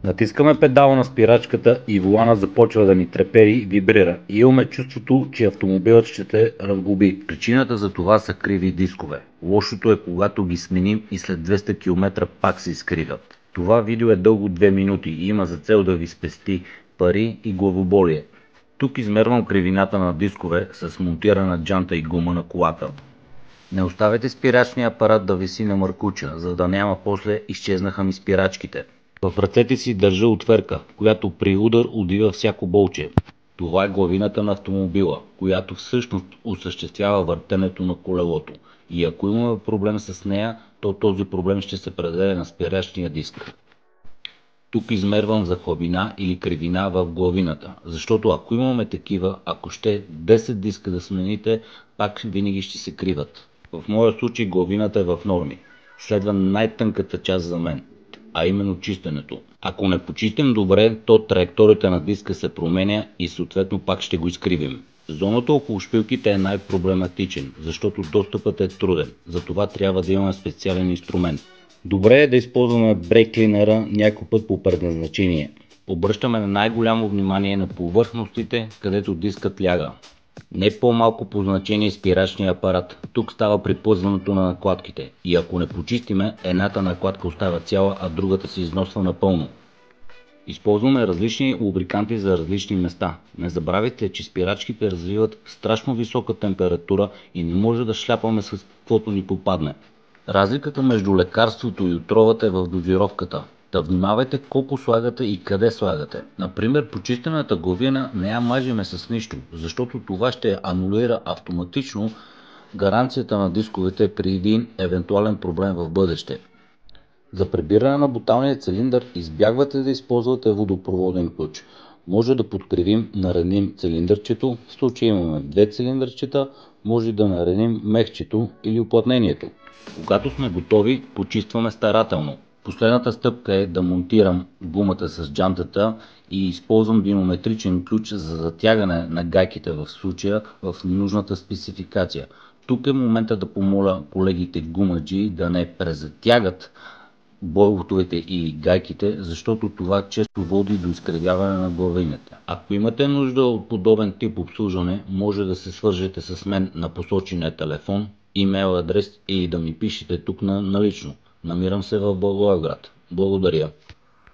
Натискаме педала на спирачката и волана започва да ни трепери и вибрира. И имаме чувството, че автомобилът ще се разглоби. Причината за това са криви дискове. Лошото е, когато ги сменим и след 200 км пак се изкривят. Това видео е дълго 2 минути и има за цел да ви спести пари и главоболие. Тук измервам кривината на дискове с монтирана джанта и гума на колата. Не оставяйте спирачния апарат да виси на маркуча, за да няма после изчезнаха ми спирачките. В ръцете си държа отверка, която при удар удива всяко болче. Това е главината на автомобила, която всъщност осъществява въртенето на колелото. И ако имаме проблем с нея, то този проблем ще се предаде на спирачния диск. Тук измервам за хлабина или кривина в главината, защото ако имаме такива, ако ще 10 диска да смените, пак винаги ще се криват. В моя случай главината е в норми. Следва най-тънката част за мен, а именно чистенето. Ако не почистим добре, то траекторията на диска се променя и съответно пак ще го изкривим. Зоната около шпилките е най-проблематичен, защото достъпът е труден, затова трябва да имаме специален инструмент. Добре е да използваме брейк клинера някой път по предназначение. Обръщаме най-голямо внимание на повърхностите, където дискът ляга. Не по-малко по значение спирачния апарат. Тук става припъзването на накладките и ако не почистиме, едната накладка остава цяла, а другата се износва напълно. Използваме различни лубриканти за различни места. Не забравяйте, че спирачките развиват страшно висока температура и не може да шляпаме с каквото ни попадне. Разликата между лекарството и отровата е в дозировката. Да внимавайте колко слагате и къде слагате. Например, почистената главина не я мажеме с нищо, защото това ще анулира автоматично гаранцията на дисковете при един евентуален проблем в бъдеще. За прибиране на буталния цилиндър избягвате да използвате водопроводен ключ. Може да подкривим, наредим цилиндърчето, в случай имаме две цилиндърчета, може да наредим мехчето или уплътнението. Когато сме готови, почистваме старателно. Последната стъпка е да монтирам гумата с джантата и използвам динамометричен ключ за затягане на гайките в случая в нужната спецификация. Тук е момента да помоля колегите гумаджи да не презатягат болтовете и гайките, защото това често води до изкривяване на главината. Ако имате нужда от подобен тип обслужване, може да се свържете с мен на посочения телефон, имейл адрес или да ми пишете тук на лично. Намирам се в Благоевград. Благодаря.